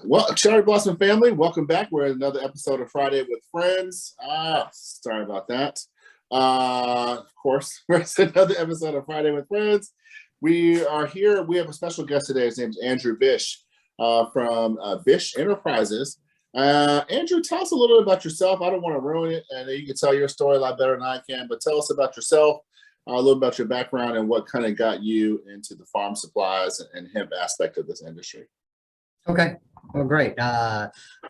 Well, Cherry Blossom family, welcome back. We're at another episode of Friday with Friends. Sorry about that. Of course, we're at another episode of Friday with Friends. We are here. We have a special guest today. His name is Andrew Bish from Bish Enterprises. Andrew, tell us a little bit about yourself. I don't want to ruin it, and you can tell your story a lot better than I can, but tell us about yourself, a little about your background, and what kind of got you into the farm supplies and hemp aspect of this industry. Okay. Well, great.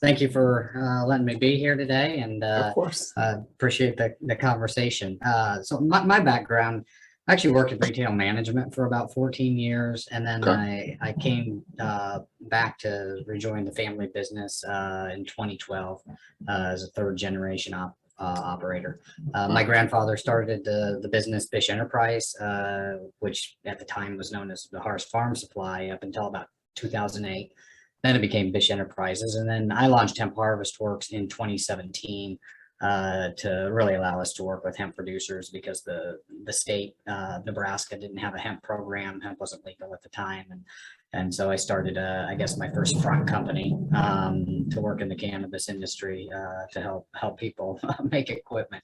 Thank you for letting me be here today, and Of course. appreciate the conversation. So my background, I actually worked in retail management for about 14 years, and then Okay. I came back to rejoin the family business in 2012 as a third generation operator. My grandfather started the business Bish Enterprise, which at the time was known as the Harris Farm Supply up until about 2008. Then it became Bish Enterprises, and then I launched Hemp Harvest Works in 2017 to really allow us to work with hemp producers because the state, Nebraska, didn't have a hemp program. Hemp wasn't legal at the time, and so I started, I guess, my first front company to work in the cannabis industry to help people make equipment.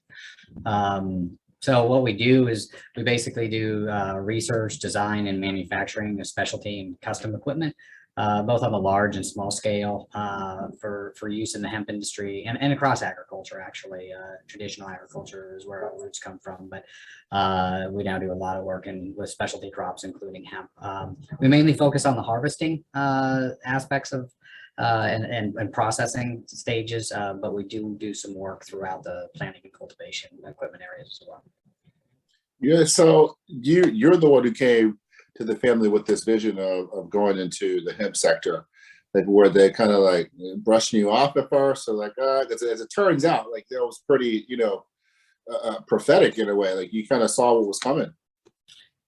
So what we do is we basically do research, design, and manufacturing of specialty and custom equipment, both on a large and small scale for use in the hemp industry and across agriculture, actually. Traditional agriculture is where our roots come from, but we now do a lot of work with specialty crops, including hemp. We mainly focus on the harvesting aspects of and processing stages, but we do some work throughout the planting and cultivation equipment areas as well. Yeah, so you're the one who came to the family with this vision of going into the hemp sector, like where they kind of like brushing you off at first, or like, as it turns out, like that was pretty, prophetic in a way. Like you kind of saw what was coming.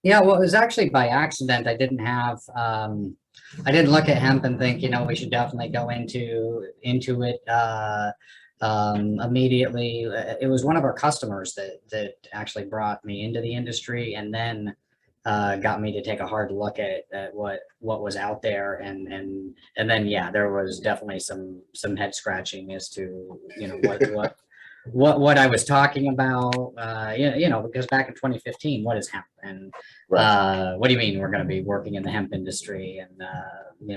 Yeah, well, it was actually by accident. I didn't look at hemp and think, we should definitely go into it immediately. It was one of our customers that actually brought me into the industry, and then got me to take a hard look at what was out there, and then there was definitely some head scratching as to what I was talking about. Because back in 2015, what is hemp, and Right. what do you mean we're going to be working in the hemp industry, and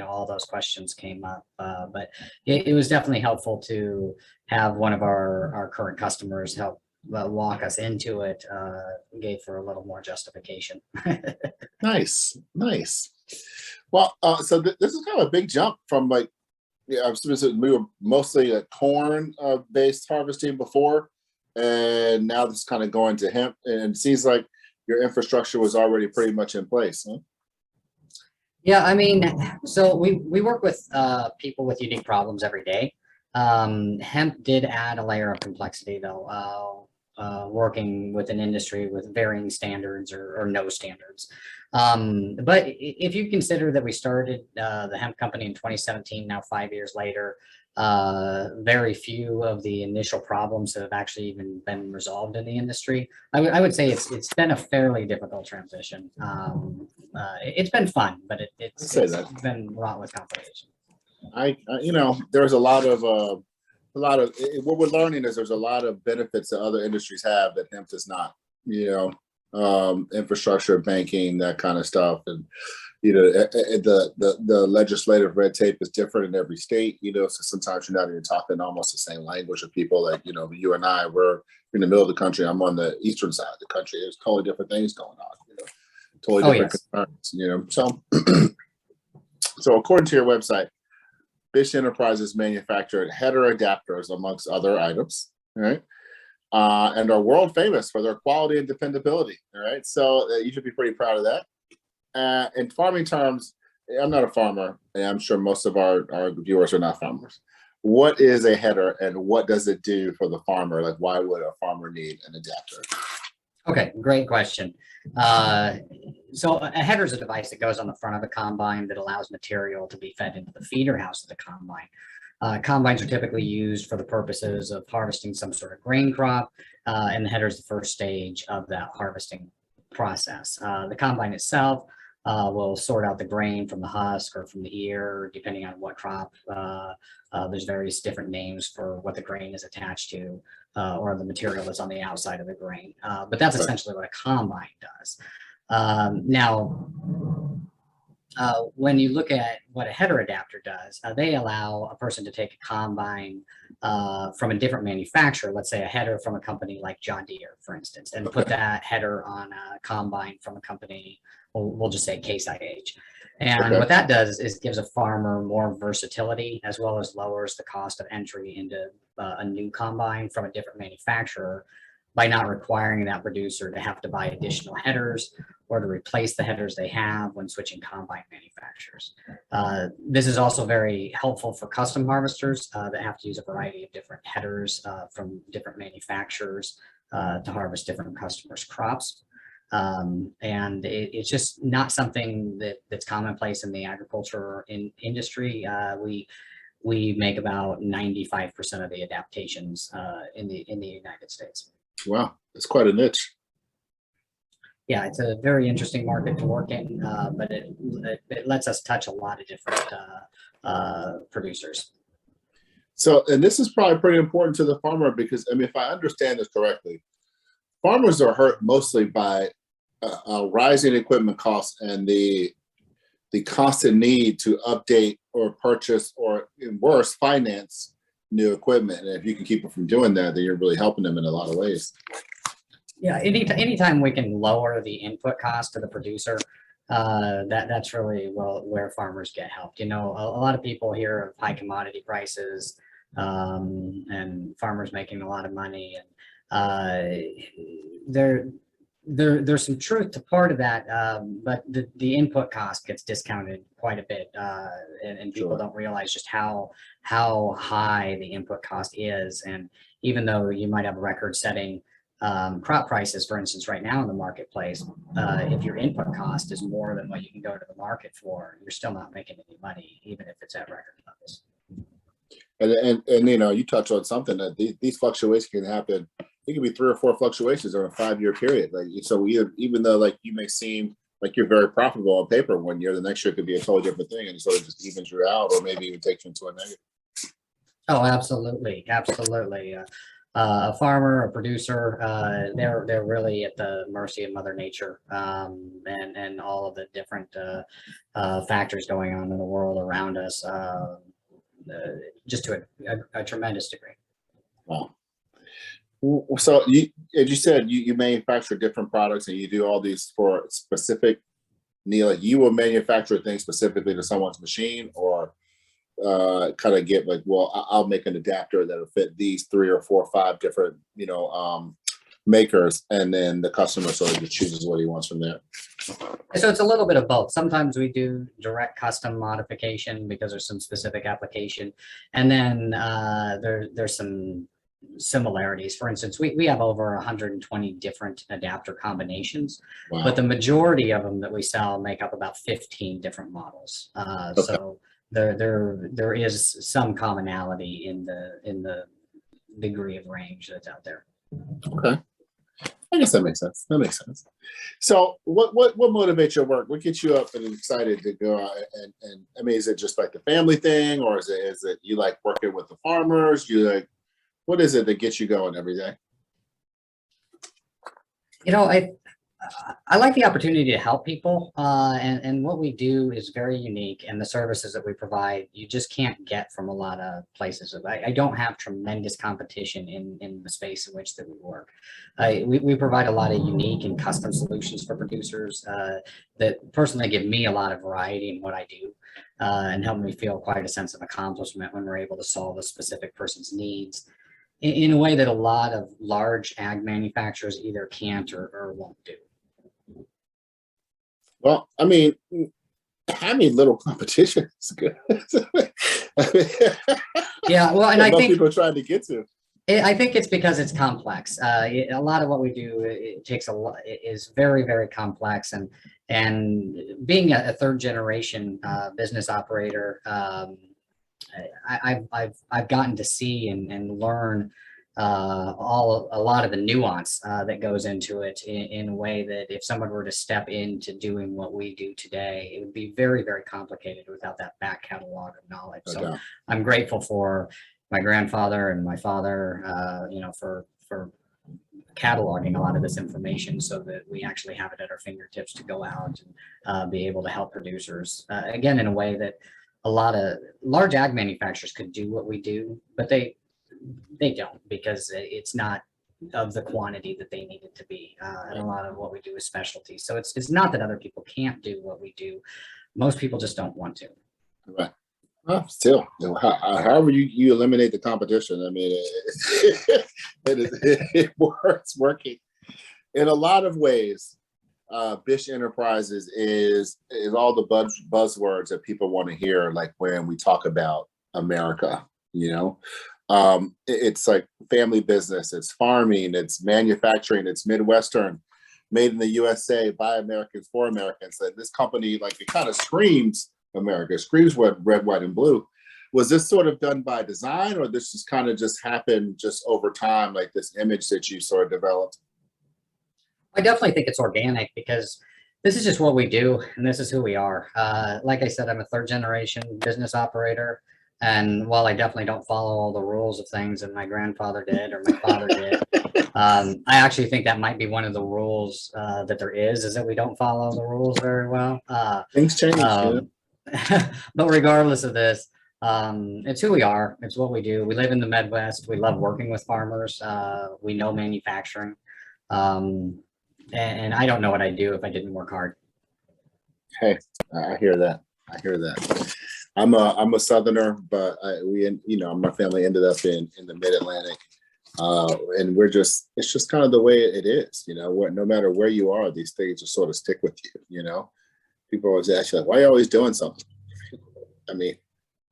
all those questions came up, but it was definitely helpful to have one of our current customers help walk us into it, gave for a little more justification. Nice. Well, so this is kind of a big jump from like, I'm assuming we were mostly a corn based harvesting before, and now this is kind of going to hemp, and it seems like your infrastructure was already pretty much in place, huh? Yeah, I mean, so we work with people with unique problems every day. Hemp did add a layer of complexity, though, working with an industry with varying standards or no standards. But if you consider that we started the hemp company in 2017, now 5 years later, very few of the initial problems have actually even been resolved in the industry. I would say it's been a fairly difficult transition. It's been fun, but it's been wrought with complications. There's a lot of what we're learning is there's a lot of benefits that other industries have that hemp does not. Infrastructure, banking, that kind of stuff, and the legislative red tape is different in every state. So sometimes you're not even talking almost the same language of people. Like you and I, we're in the middle of the country. I'm on the eastern side of the country. There's totally different things going on. Totally different concerns. So according to your website, Bish Enterprises manufactured header adapters amongst other items, right? And are world famous for their quality and dependability. All right, so you should be pretty proud of that. In farming terms, I'm not a farmer, and I'm sure most of our viewers are not farmers. What is a header, and what does it do for the farmer? Like, why would a farmer need an adapter? Okay, great question. So a header is a device that goes on the front of the combine that allows material to be fed into the feeder house of the combine. Combines are typically used for the purposes of harvesting some sort of grain crop, and the header is the first stage of that harvesting process. The combine itself will sort out the grain from the husk or from the ear, depending on what crop. There's various different names for what the grain is attached to, or the material that's on the outside of the grain. But that's essentially what a combine does. Now, when you look at what a header adapter does, they allow a person to take a combine from a different manufacturer, let's say a header from a company like John Deere, for instance, and put that header on a combine from a company, we'll just say Case IH. And what that does is gives a farmer more versatility, as well as lowers the cost of entry into a new combine from a different manufacturer by not requiring that producer to have to buy additional headers or to replace the headers they have when switching combine manufacturers. This is also very helpful for custom harvesters that have to use a variety of different headers from different manufacturers to harvest different customers' crops. And it's just not something that's commonplace in the agriculture industry. We make about 95% of the adaptations in the United States. Wow, it's quite a niche. Yeah, it's a very interesting market to work in, but it lets us touch a lot of different producers. So, and this is probably pretty important to the farmer because, I mean, if I understand this correctly, farmers are hurt mostly by rising equipment costs and the constant need to update or purchase or, worse, finance new equipment. And if you can keep them from doing that, then you're really helping them in a lot of ways. Yeah, anytime we can lower the input cost to the producer, that's really where farmers get helped. You know, a lot of people hear of high commodity prices and farmers making a lot of money, and there's some truth to part of that, but the input cost gets discounted quite a bit, and people don't realize just how high the input cost is. And even though you might have record-setting crop prices, for instance, right now in the marketplace, if your input cost is more than what you can go to the market for, you're still not making any money, even if it's at record levels. And you know, you touch on something that these fluctuations can happen. It can be 3 or 4 fluctuations over a 5-year period. Like, so even though like you may seem like you're very profitable on paper one year, the next year could be a totally different thing, and it sort of just evens you out, or maybe even takes you into a negative. Oh, absolutely, absolutely. A farmer, a producer, they're really at the mercy of Mother Nature, and all of the different factors going on in the world around us, just to a tremendous degree. Wow. So as you said, you manufacture different products, and you do all these for specific need. Like, you will manufacture things specifically to someone's machine, or kind of get like, well, I'll make an adapter that'll fit these 3 or 4 or 5 different, makers, and then the customer sort of just chooses what he wants from there. So it's a little bit of both. Sometimes we do direct custom modification because there's some specific application, and then there's some similarities. For instance, we have over 120 different adapter combinations. Wow. But the majority of them that we sell make up about 15 different models. Okay. So there is some commonality in the degree of range that's out there. Okay, I guess that makes sense. That makes sense. So what motivates your work? What gets you up and excited to go out and I mean, is it just like the family thing, or is it you like working with the farmers? You like, what is it that gets you going every day? You know, I like the opportunity to help people, and what we do is very unique, and the services that we provide, you just can't get from a lot of places. I don't have tremendous competition in the space in which that we work. We provide a lot of unique and custom solutions for producers that personally give me a lot of variety in what I do, and help me feel quite a sense of accomplishment when we're able to solve a specific person's needs in a way that a lot of large ag manufacturers either can't or won't do. Well, I mean, having little competition is good. Yeah, well, and I think people are trying to get to. I think it's because it's complex. A lot of what we do, it takes a lot. It is very, very complex, and being a 3rd generation business operator, I've gotten to see and learn a lot of the nuance that goes into it in a way that if someone were to step into doing what we do today, it would be very, very complicated without that back catalog of knowledge. No So doubt. I'm grateful for my grandfather and my father, for cataloging a lot of this information so that we actually have it at our fingertips to go out and be able to help producers, again, in a way that a lot of large ag manufacturers could do what we do, but they don't, because it's not of the quantity that they need it to be. And a lot of what we do is specialty. So it's not that other people can't do what we do. Most people just don't want to. Right. Well, still, however you eliminate the competition, I mean, it works working in a lot of ways. Bish Enterprises is all the buzzwords that people want to hear, like when we talk about America. It's like family business, it's farming, it's manufacturing, it's Midwestern, made in the USA by Americans for Americans. And this company, like, it kind of screams America, screams what red, white, and blue. Was this sort of done by design, or this just kind of just happened just over time, like this image that you sort of developed? I definitely think it's organic, because this is just what we do and this is who we are. Like I said, I'm a third generation business operator. And while I definitely don't follow all the rules of things that my grandfather did or my father did, I actually think that might be one of the rules that there is that we don't follow the rules very well. Things change. But regardless of this, it's who we are. It's what we do. We live in the Midwest. We love working with farmers. We know manufacturing. And I don't know what I'd do if I didn't work hard. Hey, I hear that. I hear that. I'm a Southerner, but my family ended up in the Mid-Atlantic, and it's just kind of the way it is. No matter where you are, these things just sort of stick with you. People always ask you, like, why are you always doing something? I mean,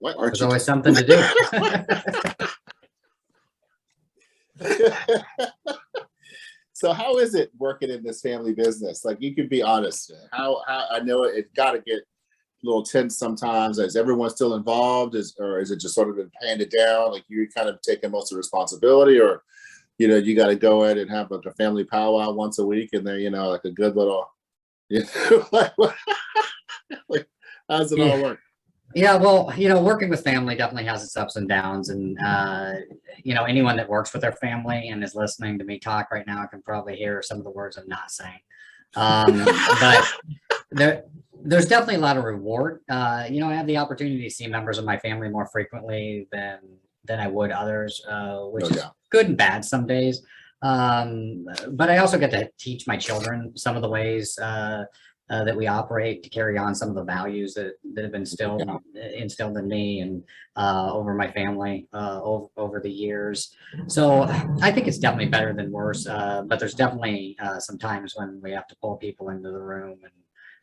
why aren't There's you? always something to do? So how is it working in this family business? Like, you can be honest. How I know it's got to get a little tense sometimes. Is everyone still involved? Or is it just sort of been handed down? Like, you kind of taking most of the responsibility, or you got to go in and have like a family powwow once a week, and then like a good little, like how does it all work? Yeah, well, working with family definitely has its ups and downs, and anyone that works with their family and is listening to me talk right now can probably hear some of the words I'm not saying. But there's definitely a lot of reward. I have the opportunity to see members of my family more frequently than I would others, which is good and bad some days. But I also get to teach my children some of the ways that we operate, to carry on some of the values that have been instilled in me and over my family over the years. So I think it's definitely better than worse, but there's definitely some times when we have to pull people into the room and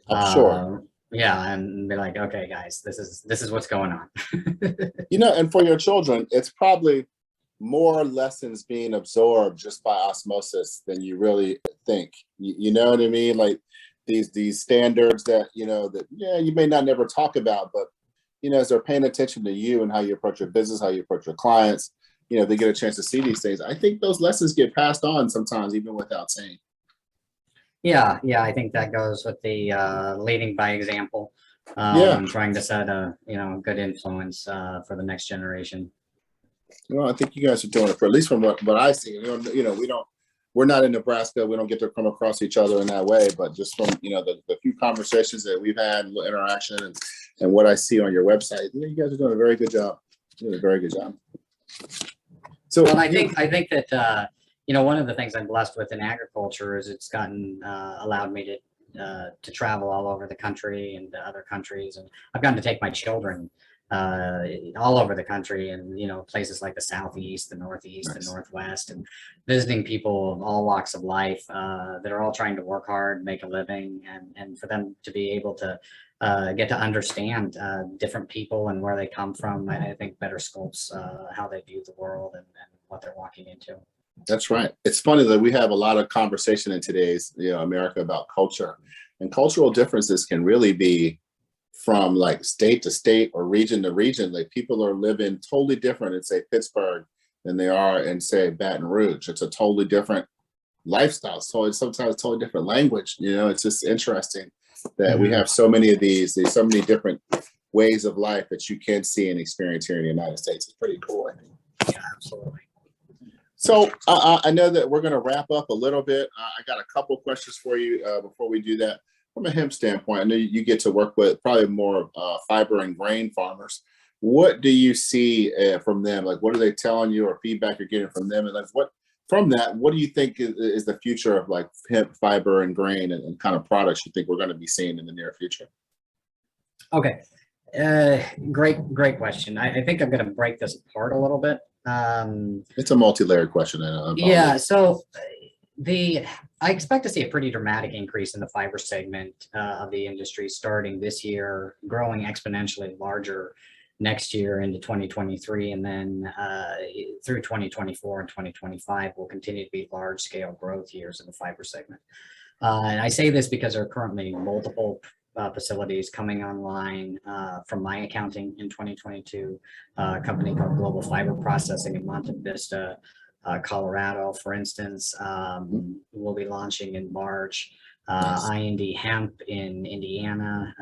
I'm sure. Yeah, and be like, okay, guys, this is what's going on. And for your children, it's probably more lessons being absorbed just by osmosis than you really think. You know what I mean? Like, these standards that you may not never talk about, but as they're paying attention to you and how you approach your business, how you approach your clients, they get a chance to see these things. I think those lessons get passed on sometimes, even without saying. Yeah, I think that goes with the leading by example. And trying to set a good influence for the next generation. Well, I think you guys are doing it, for at least from what I see. We're not in Nebraska. We don't get to come across each other in that way, but just from, the few conversations that we've had, interaction, and what I see on your website, you guys are doing a very good job. Doing a very good job. So, well, I think that, one of the things I'm blessed with in agriculture is it's allowed me to travel all over the country and to other countries. And I've gotten to take my children all over the country, and places like the Southeast, the Northeast, nice. The Northwest, and visiting people of all walks of life that are all trying to work hard, make a living, and for them to be able to get to understand different people and where they come from, I think better sculpts how they view the world and what they're walking into. That's right. It's funny that we have a lot of conversation in today's America about culture, and cultural differences can really be from like state to state or region to region. Like, people are living totally different in, say, Pittsburgh than they are in, say, Baton Rouge. It's a totally different lifestyle. So it's sometimes totally different language. You know, it's just interesting that we have so many of these. There's so many different ways of life that you can see and experience here in the United States. It's pretty cool, I think. Yeah, absolutely. So I know that we're going to wrap up a little bit. I got a couple questions for you before we do that. From a hemp standpoint, I know you get to work with probably more fiber and grain farmers. What do you see from them? Like, what are they telling you, or feedback you're getting from them? And like, what from that, what do you think is the future of like hemp, fiber, and grain, and kind of products you think we're going to be seeing in the near future? Okay. Great question. I think I'm going to break this apart a little bit. It's a multi-layered question. Yeah. So I expect to see a pretty dramatic increase in the fiber segment of the industry starting this year, growing exponentially larger next year into 2023, and then through 2024 and 2025 will continue to be large scale growth years in the fiber segment. And I say this because there are currently multiple facilities coming online from my accounting in 2022, a company called Global Fiber Processing in Monte Vista, Colorado, for instance, will be launching in March. Nice. IND Hemp in Indiana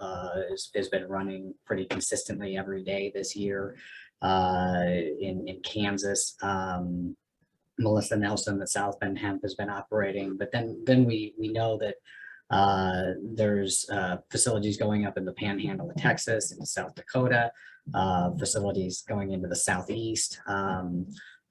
has been running pretty consistently every day this year. In Kansas, Melissa Nelson at South Bend Hemp has been operating, but then we know that there's facilities going up in the Panhandle of Texas, into South Dakota, facilities going into the Southeast,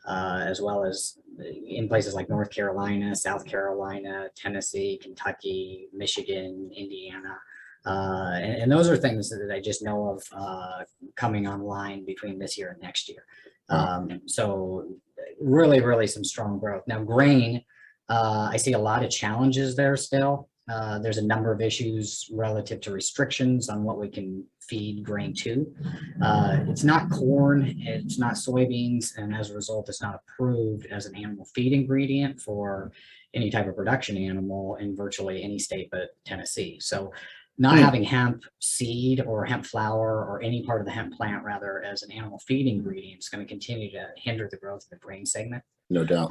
as well as in places like North Carolina, South Carolina, Tennessee, Kentucky, Michigan, Indiana. And those are things that I just know of coming online between this year and next year. So really some strong growth. Now grain, I see a lot of challenges there still. There's a number of issues relative to restrictions on what we can feed grain to. It's not corn, it's not soybeans, and as a result, it's not approved as an animal feed ingredient for any type of production animal in virtually any state but Tennessee. So not having hemp seed or hemp flower or any part of the hemp plant rather as an animal feed ingredient is going to continue to hinder the growth of the grain segment. No doubt.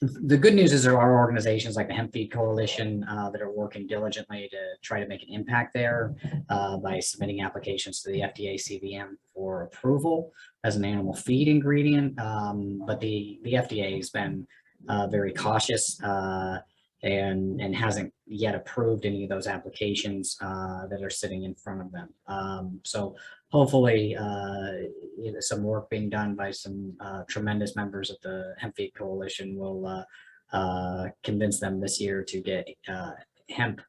The good news is there are organizations like the Hemp Feed Coalition that are working diligently to try to make an impact there by submitting applications to the FDA CVM for approval as an animal feed ingredient. But the FDA has been very cautious and hasn't yet approved any of those applications that are sitting in front of them. So hopefully some work being done by some tremendous members of the Hemp Feed Coalition will convince them this year to get hemp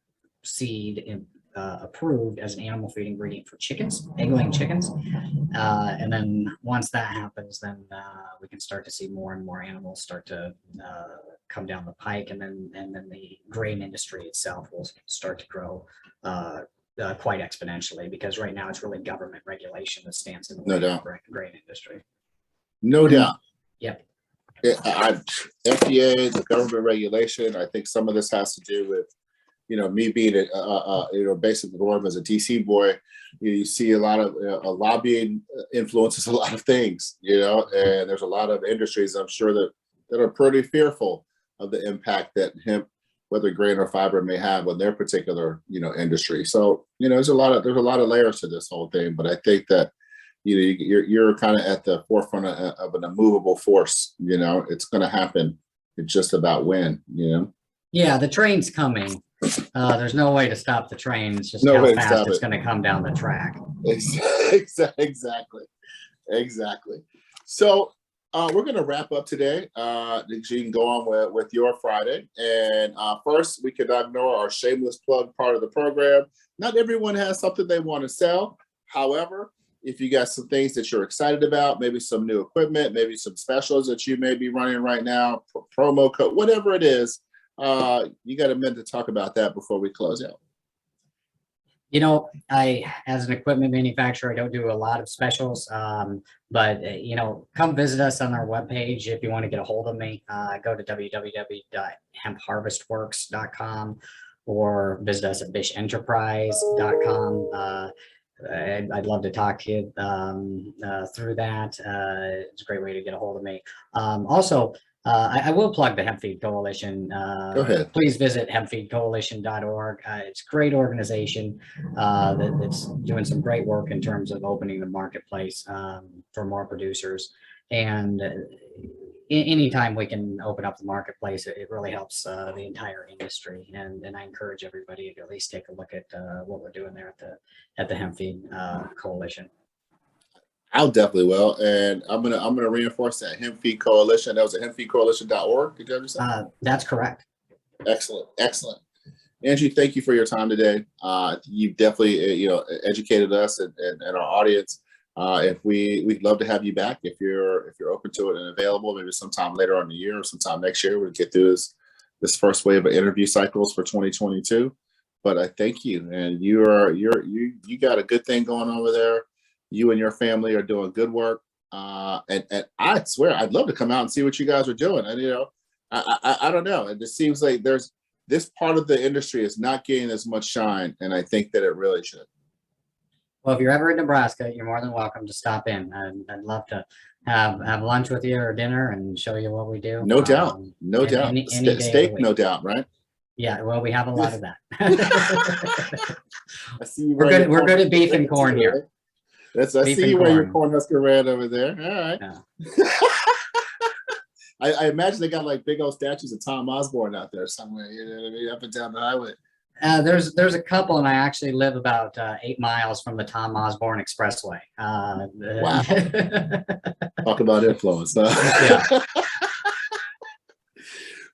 seed approved as an animal feed ingredient for chickens, egg-laying chickens. And then once that happens, then we can start to see more and more animals start to come down the pike, and then the grain industry itself will start to grow quite exponentially, because right now it's really government regulation that stands in the way of the grain industry. No doubt. Yep. FDA, the government regulation. I think some of this has to do with, me being basically born as a DC boy. You see a lot of lobbying influences a lot of things, and there's a lot of industries I'm sure that are pretty fearful of the impact that hemp, whether grain or fiber, may have on their particular industry. So there's a lot of layers to this whole thing, but I think that you're kind of at the forefront of an immovable force. It's going to happen. It's just about when. Yeah, the train's coming. There's no way to stop the train. It's just no how fast it's going to come down the track. Exactly. So we're going to wrap up today. You can go on with your Friday. And first, we cannot ignore our shameless plug part of the program. Not everyone has something they want to sell. However, if you got some things that you're excited about, maybe some new equipment, maybe some specials that you may be running right now, promo code, whatever it is, you got a minute to talk about that before we close out. As an equipment manufacturer, I don't do a lot of specials, but come visit us on our webpage if you want to get a hold of me. Go to www.hempharvestworks.com or visit us at bishenterprise.com. I'd love to talk to you through that. It's a great way to get a hold of me. Also, I will plug the Hemp Feed Coalition. Go ahead. Please visit hempfeedcoalition.org. It's a great organization that's doing some great work in terms of opening the marketplace for more producers. And anytime we can open up the marketplace, it really helps the entire industry. And I encourage everybody to at least take a look at what we're doing there at the Hemp Feed Coalition. I'll definitely will, and I'm gonna reinforce that Hemp Feed Coalition. That was at hempfeedcoalition.org. Did you understand? That's correct. Excellent, excellent. Angie, thank you for your time today. You've definitely educated us and our audience. If we'd love to have you back if you're open to it and available, maybe sometime later on in the year or sometime next year. We'll get through this first wave of interview cycles for 2022. But I thank you, and you got a good thing going over there. You and your family are doing good work, and I swear I'd love to come out and see what you guys are doing. And I don't know. It just seems like there's this part of the industry is not getting as much shine, and I think that it really should. Well, if you're ever in Nebraska, you're more than welcome to stop in. I'd love to have lunch with you or dinner and show you what we do. No doubt, no doubt. Any day of the Steak, week. no doubt, right? Yeah, well, we have a lot of that. I see you We're good at beef and corn here. I see you wearing your Cornhusker red over there. All right. Yeah. I imagine they got like big old statues of Tom Osborne out there somewhere. You know what I mean? Up and down the highway. There's a couple, and I actually live about 8 miles from the Tom Osborne Expressway. Wow. Talk about influence. Huh? Yeah.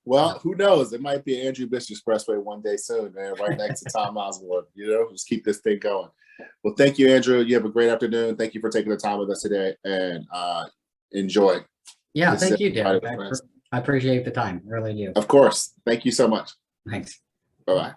Well, who knows? It might be Andrew Bish Expressway one day soon, man, right next to Tom Osborne. Just keep this thing going. Well, thank you, Andrew. You have a great afternoon. Thank you for taking the time with us today, and enjoy. Yeah, thank you, Derek. I appreciate the time. Really do. Of course. Thank you so much. Thanks. Bye-bye.